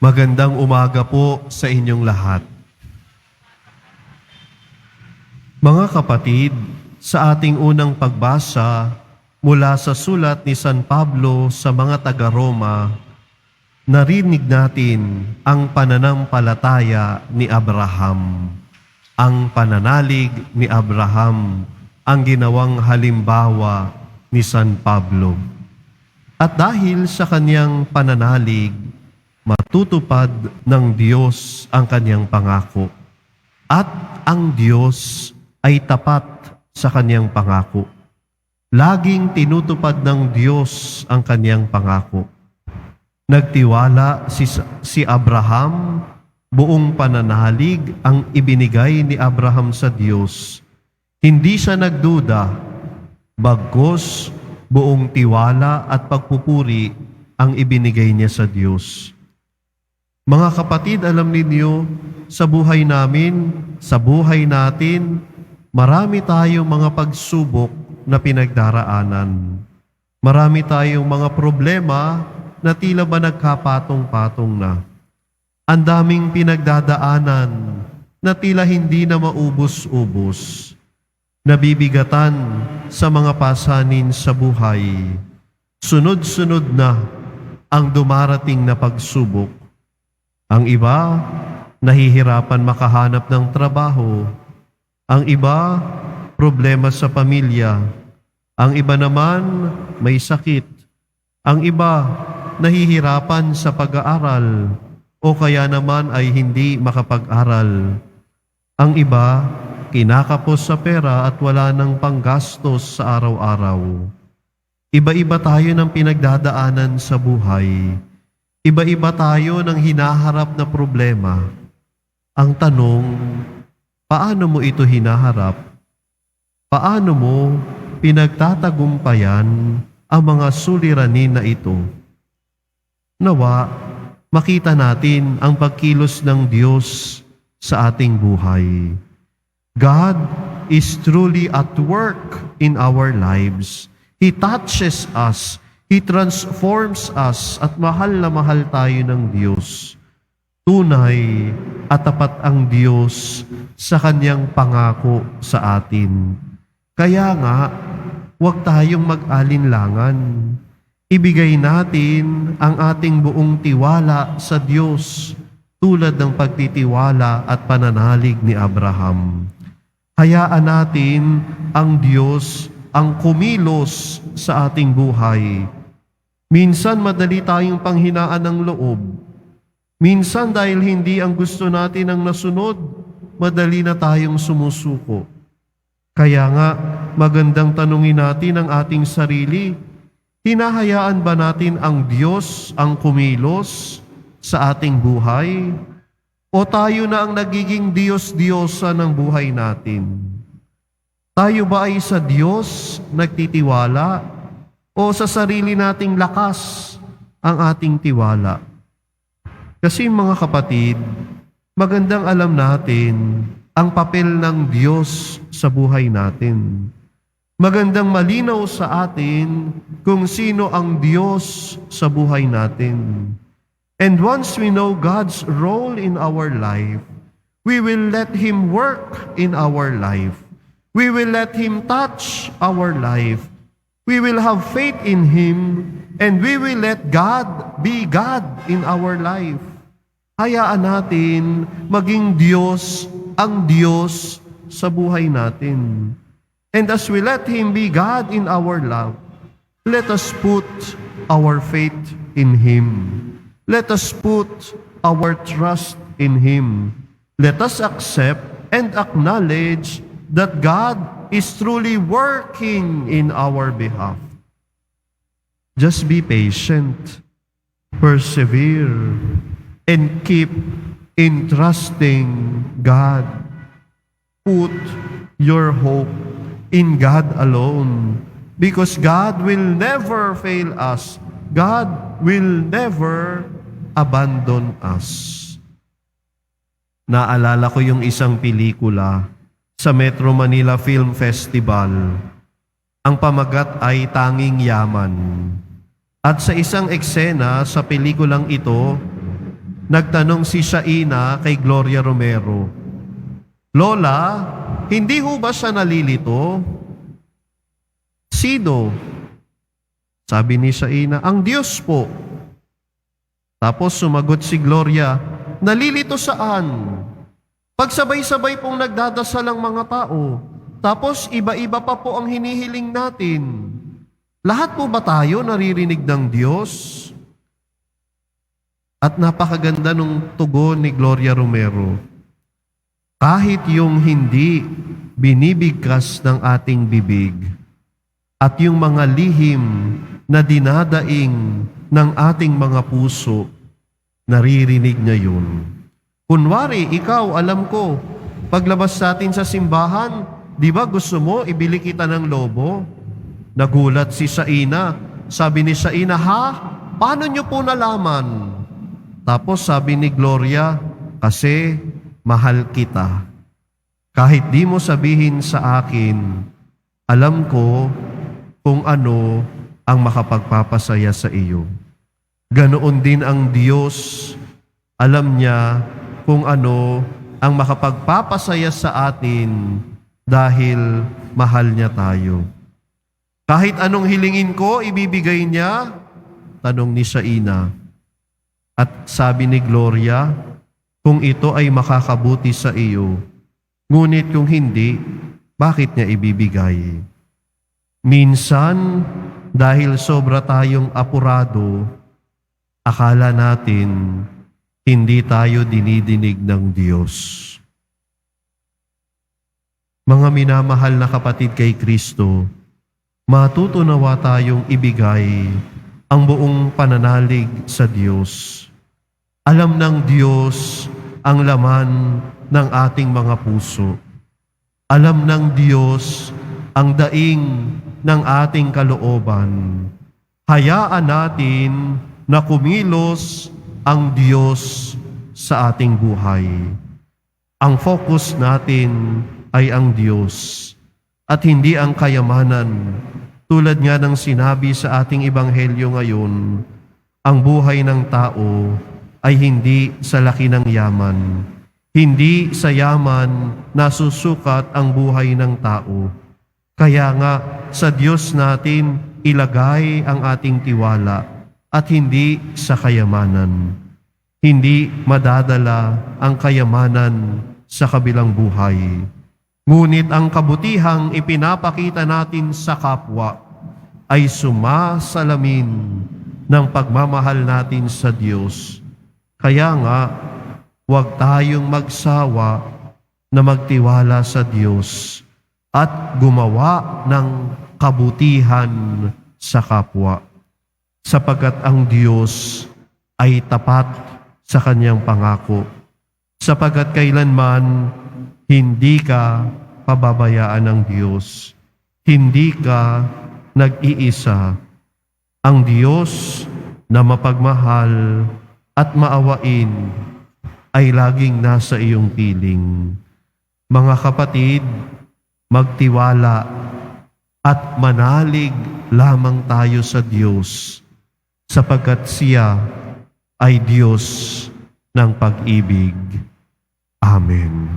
Magandang umaga po sa inyong lahat. Mga kapatid, sa ating unang pagbasa mula sa sulat ni San Pablo sa mga taga-Roma, narinig natin ang pananampalataya ni Abraham. Ang pananalig ni Abraham ang ginawang halimbawa ni San Pablo. At dahil sa kanyang pananalig, matutupad ng Diyos ang kanyang pangako. At ang Diyos ay tapat sa kanyang pangako. Laging tinutupad ng Diyos ang kanyang pangako. Nagtiwala si Abraham, buong pananalig ang ibinigay ni Abraham sa Diyos. Hindi siya nagduda, bagkus buong tiwala at pagpupuri ang ibinigay niya sa Diyos. Mga kapatid, alam ninyo, sa buhay namin, sa buhay natin, marami tayong mga pagsubok na pinagdaraanan. Marami tayong mga problema na tila ba nagkapatong-patong na. Ang daming pinagdadaanan na tila hindi na maubos-ubos. Nabibigatan sa mga pasanin sa buhay. Sunod-sunod na ang dumarating na pagsubok. Ang iba, nahihirapan makahanap ng trabaho. Ang iba, problema sa pamilya. Ang iba naman, may sakit. Ang iba, nahihirapan sa pag-aaral o kaya naman ay hindi makapag-aral. Ang iba, kinakapos sa pera at wala nang panggastos sa araw-araw. Iba-iba tayo ng pinagdadaanan sa buhay. Iba-iba tayo ng hinaharap na problema. Ang tanong, paano mo ito hinaharap? Paano mo pinagtatagumpayan ang mga suliranin na ito? Nawa, makita natin ang pagkilos ng Diyos sa ating buhay. God is truly at work in our lives. He touches us. He transforms us at mahal na mahal tayo ng Diyos. Tunay at tapat ang Diyos sa kanyang pangako sa atin. Kaya nga, huwag tayong mag-alinlangan. Ibigay natin ang ating buong tiwala sa Diyos tulad ng pagtitiwala at pananalig ni Abraham. Hayaan natin ang Diyos ang kumilos sa ating buhay. Minsan madali tayong panghinaan ng loob. Minsan dahil hindi ang gusto natin ang nasunod, madali na tayong sumusuko. Kaya nga, magandang tanungin natin ang ating sarili, hinahayaan ba natin ang Diyos ang kumilos sa ating buhay? O tayo na ang nagiging Diyos-Diyosa ng buhay natin? Tayo ba ay sa Diyos nagtitiwala o sa sarili nating lakas ang ating tiwala? Kasi mga kapatid, magandang alam natin ang papel ng Diyos sa buhay natin. Magandang malinaw sa atin kung sino ang Diyos sa buhay natin. And once we know God's role in our life, we will let Him work in our life. We will let Him touch our life. We will have faith in Him, and we will let God be God in our life. Hayaan natin maging Diyos ang Diyos sa buhay natin. And as we let Him be God in our love, let us put our faith in Him. Let us put our trust in Him. Let us accept and acknowledge that God is truly working in our behalf. Just be patient, persevere, and keep entrusting God. Put your hope in God alone, because God will never fail us. God will never abandon us. Naalala ko yung isang pelikula sa Metro Manila Film Festival. Ang pamagat ay Tanging Yaman. At sa isang eksena sa pelikulang ito, nagtanong si Shaina kay Gloria Romero, "Lola, hindi ho ba siya nalilito?" "Sino?" Sabi ni Shaina, "Ang Diyos po." Tapos sumagot si Gloria, "Nalilito saan? Pagsabay-sabay pong nagdadasal ang mga tao, tapos iba-iba pa po ang hinihiling natin. Lahat po ba tayo naririnig ng Diyos?" At napakaganda nung tugon ni Gloria Romero. Kahit yung hindi binibigkas ng ating bibig at yung mga lihim na dinadaing ng ating mga puso, naririnig niya yun. Kunwari, ikaw, alam ko, paglabas natin sa simbahan, di ba gusto mo ibili kita ng lobo? Nagulat si Shaina. Sabi ni Shaina, "Ha? Paano niyo po nalaman?" Tapos sabi ni Gloria, "Kasi mahal kita. Kahit di mo sabihin sa akin, alam ko kung ano ang makapagpapasaya sa iyo. Ganoon din ang Diyos. Alam niya kung ano ang makapagpapasaya sa atin dahil mahal niya tayo. Kahit anong hilingin ko, ibibigay niya?" Tanong ni Shaina. At sabi ni Gloria, "Kung ito ay makakabuti sa iyo, ngunit kung hindi, bakit niya ibibigay?" Minsan, dahil sobra tayong apurado, akala natin hindi tayo dinidinig ng Diyos. Mga minamahal na kapatid kay Kristo, matutunawa tayong ibigay ang buong pananalig sa Diyos. Alam ng Diyos ang laman ng ating mga puso. Alam ng Diyos ang daing ng ating kalooban. Hayaan natin na kumilos ang Diyos sa ating buhay. Ang focus natin ay ang Diyos at hindi ang kayamanan. Tulad nga ng sinabi sa ating ebanghelyo ngayon, ang buhay ng tao ay hindi sa laki ng yaman. Hindi sa yaman nasusukat ang buhay ng tao. Kaya nga sa Diyos natin ilagay ang ating tiwala at hindi sa kayamanan. Hindi madadala ang kayamanan sa kabilang buhay. Ngunit ang kabutihang ipinapakita natin sa kapwa ay sumasalamin ng pagmamahal natin sa Diyos. Kaya nga, huwag tayong magsawa na magtiwala sa Diyos at gumawa ng kabutihan sa kapwa, sapagkat ang Diyos ay tapat sa kanyang pangako, sapagkat kailanman hindi ka pababayaan ng Diyos, hindi ka nag-iisa. Ang Diyos na mapagmahal at maawain ay laging nasa iyong piling. Mga kapatid, magtiwala at manalig lamang tayo sa Diyos, sapagkat siya ay Diyos ng pag-ibig. Amen.